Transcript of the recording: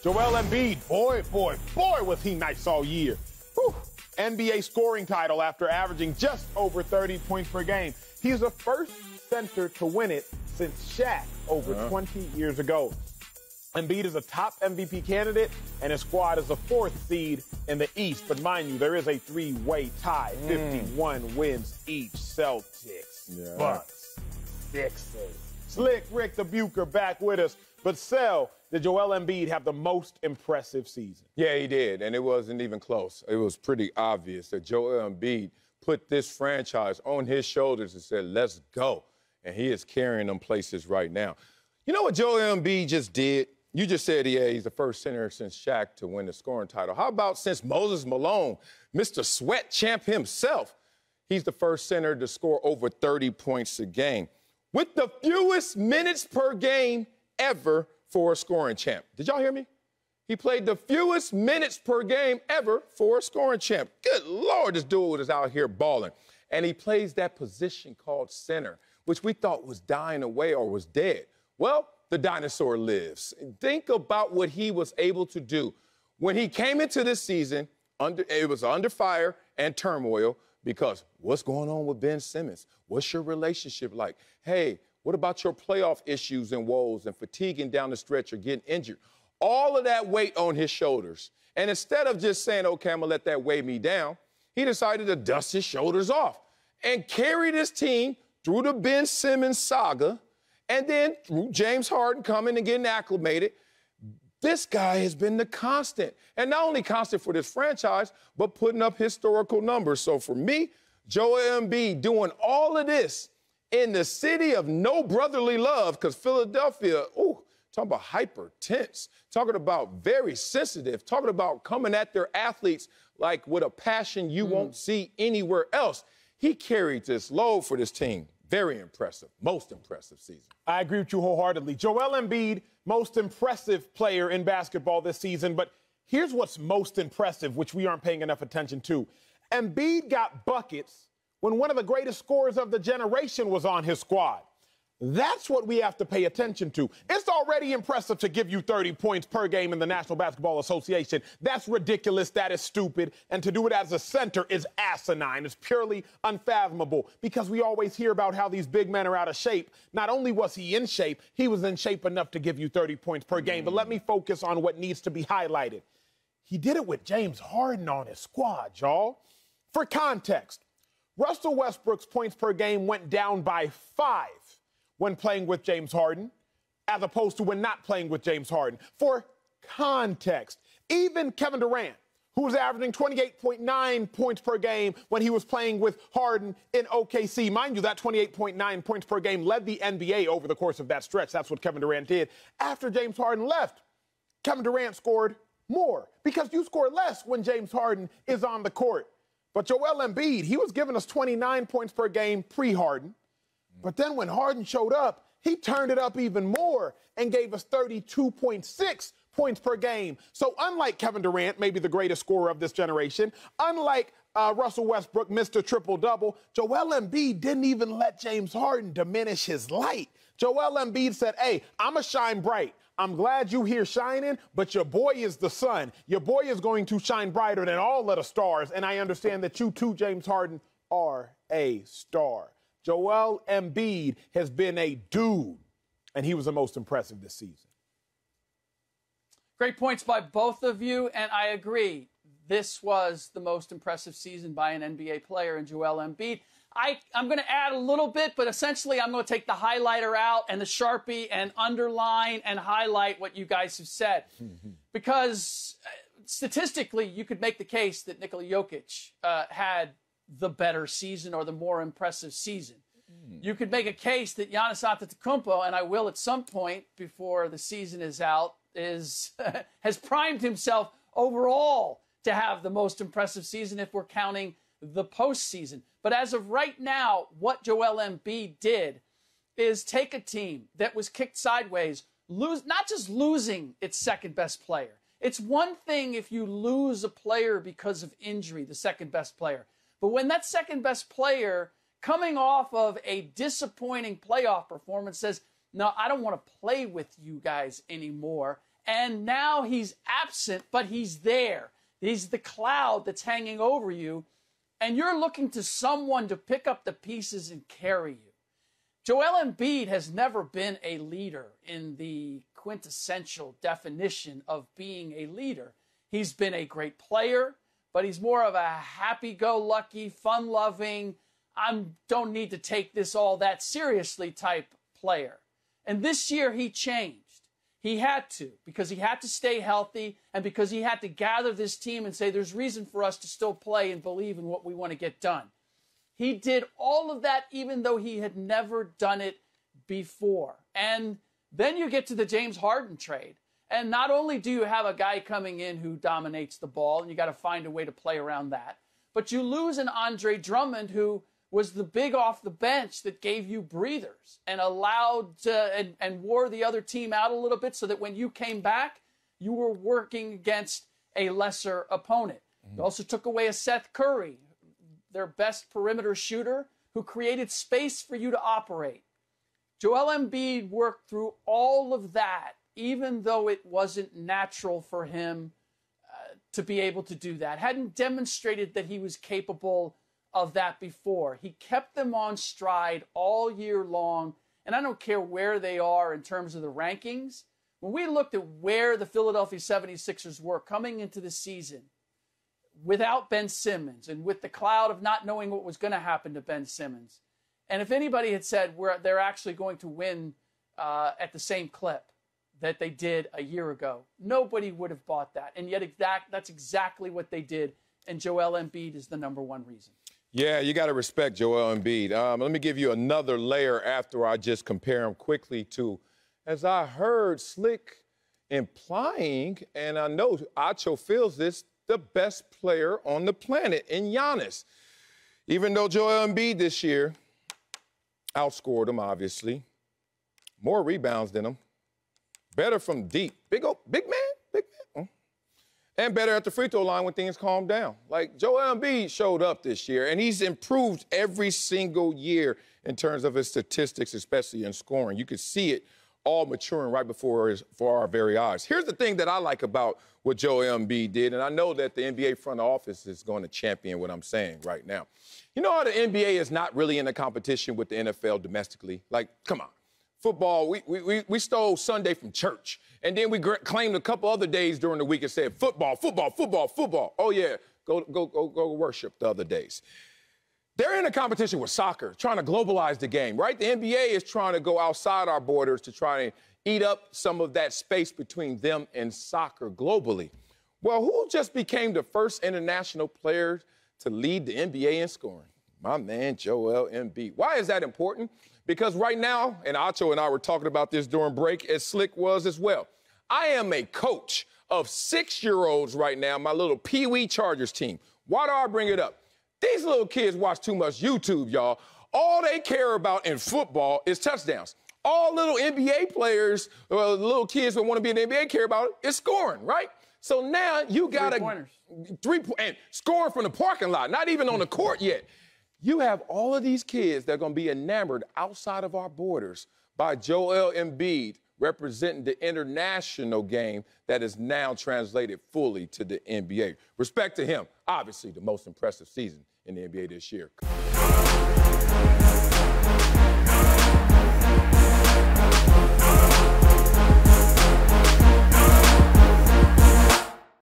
Joel Embiid, boy, was he nice all year. Whew. NBA scoring title after averaging just over 30 points per game. He's the first center to win it since Shaq over 20 years ago. Embiid is a top MVP candidate, and his squad is the fourth seed in the East. But mind you, there is a three-way tie. 51 wins each. Celtics, Bucks, Sixers. Slick Rick the Bucher back with us. But Sel, did Joel Embiid have the most impressive season? Yeah, he did, and it wasn't even close. It was pretty obvious that Joel Embiid put this franchise on his shoulders and said, let's go. And he is carrying them places right now. You know what Joel Embiid just did? You just said, yeah, he's the first center since Shaq to win the scoring title. How about since Moses Malone, Mr. Sweat Champ himself, he's the first center to score over 30 points a game with the fewest minutes per game ever for a scoring champ. Did y'all hear me? He played the fewest minutes per game ever for a scoring champ. Good Lord, this dude is out here balling. And he plays that position called center, which we thought was dying away or was dead. Well, the dinosaur lives. Think about what he was able to do. When he came into this season, it was under fire and turmoil because what's going on with Ben Simmons? What's your relationship like? Hey, what about your playoff issues and woes and fatiguing down the stretch or getting injured? All of that weight on his shoulders. And instead of just saying, okay, I'm going to let that weigh me down, he decided to dust his shoulders off and carry this team through the Ben Simmons saga and then through James Harden coming and getting acclimated. This guy has been the constant. And not only constant for this franchise, but putting up historical numbers. So for me, Joel Embiid doing all of this in the city of no brotherly love, because Philadelphia, talking about hyper tense, talking about very sensitive, talking about coming at their athletes like with a passion you won't see anywhere else. He carried this load for this team. Very impressive, most impressive season. I agree with you wholeheartedly. Joel Embiid, most impressive player in basketball this season. But here's what's most impressive, which we aren't paying enough attention to. Embiid got buckets when one of the greatest scorers of the generation was on his squad. That's what we have to pay attention to. It's already impressive to give you 30 points per game in the National Basketball Association. That's ridiculous. That is stupid. And to do it as a center is asinine. It's purely unfathomable because we always hear about how these big men are out of shape. Not only was he in shape, he was in shape enough to give you 30 points per game. But let me focus on what needs to be highlighted. He did it with James Harden on his squad, y'all. For context, Russell Westbrook's points per game went down by 5 when playing with James Harden, as opposed to when not playing with James Harden. For context, even Kevin Durant, who was averaging 28.9 points per game when he was playing with Harden in OKC. Mind you, that 28.9 points per game led the NBA over the course of that stretch. That's what Kevin Durant did. After James Harden left, Kevin Durant scored more because you score less when James Harden is on the court. But Joel Embiid, he was giving us 29 points per game pre-Harden. But then when Harden showed up, he turned it up even more and gave us 32.6 points per game. So unlike Kevin Durant, maybe the greatest scorer of this generation, unlike Russell Westbrook, Mr. Triple-Double, Joel Embiid didn't even let James Harden diminish his light. Joel Embiid said, hey, I'm going to shine bright. I'm glad you here shining, but your boy is the sun. Your boy is going to shine brighter than all of the stars, and I understand that you too, James Harden, are a star. Joel Embiid has been a dude, and he was the most impressive this season. Great points by both of you, and I agree. This was the most impressive season by an NBA player in Joel Embiid. I'm going to add a little bit, but essentially I'm going to take the highlighter out and the Sharpie and underline and highlight what you guys have said. Because statistically, you could make the case that Nikola Jokic had the better season or the more impressive season. You could make a case that Giannis Antetokounmpo, and I will at some point before the season is out, has primed himself overall to have the most impressive season if we're counting the postseason. But as of right now, what Joel Embiid did is take a team that was kicked sideways, not just losing its second best player. It's one thing if you lose a player because of injury, the second best player. But when that second best player, coming off of a disappointing playoff performance, says, no, I don't want to play with you guys anymore, And now he's absent, but he's there. He's the cloud that's hanging over you, and you're looking to someone to pick up the pieces and carry you. Joel Embiid has never been a leader in the quintessential definition of being a leader. He's been a great player, but he's more of a happy-go-lucky, fun-loving, I don't need to take this all that seriously type player. And this year he changed. He had to, because he had to stay healthy and because he had to gather this team and say there's reason for us to still play and believe in what we want to get done. He did all of that even though he had never done it before. And then you get to the James Harden trade. And not only do you have a guy coming in who dominates the ball, and you got to find a way to play around that, but you lose an Andre Drummond who was the big off the bench that gave you breathers and allowed and wore the other team out a little bit so that when you came back, you were working against a lesser opponent. You also took away a Seth Curry, their best perimeter shooter, who created space for you to operate. Joel Embiid worked through all of that, even though it wasn't natural for him to be able to do that. Hadn't demonstrated that he was capable of that before. He kept them on stride all year long, and I don't care where they are in terms of the rankings. When we looked at where the Philadelphia 76ers were coming into the season without Ben Simmons and with the cloud of not knowing what was going to happen to Ben Simmons, and if anybody had said they're actually going to win at the same clip that they did a year ago, nobody would have bought that. And yet that's exactly what they did, and Joel Embiid is the #1 reason. Yeah, you got to respect Joel Embiid. Let me give you another layer after I just compare him quickly to, as I heard Slick implying, and I know Acho feels this, the best player on the planet in Giannis. Even though Joel Embiid this year outscored him, obviously, more rebounds than him, better from deep, big man. And better at the free throw line when things calm down. Like, Joel Embiid showed up this year, and he's improved every single year in terms of his statistics, especially in scoring. You could see it all maturing right before our very eyes. Here's the thing that I like about what Joel Embiid did, and I know that the NBA front office is going to champion what I'm saying right now. You know how the NBA is not really in a competition with the NFL domestically? Like, come on. Football, we stole Sunday from church. And then we claimed a couple other days during the week and said, football. Oh, yeah, go worship the other days. They're in a competition with soccer, trying to globalize the game, right? The NBA is trying to go outside our borders to try and eat up some of that space between them and soccer globally. Well, who just became the first international player to lead the NBA in scoring? My man, Joel Embiid. Why is that important? Because right now, and Acho and I were talking about this during break, as Slick was as well, I am a coach of 6-year-olds right now, my little Pee Wee Chargers team. Why do I bring it up? These little kids watch too much YouTube, y'all. All they care about in football is touchdowns. All little NBA players, little kids that want to be in the NBA care about is scoring, right? So now you got to and scoring from the parking lot, not even on the court yet. You have all of these kids that are going to be enamored outside of our borders by Joel Embiid representing the international game that is now translated fully to the NBA. Respect to him. Obviously, the most impressive season in the NBA this year.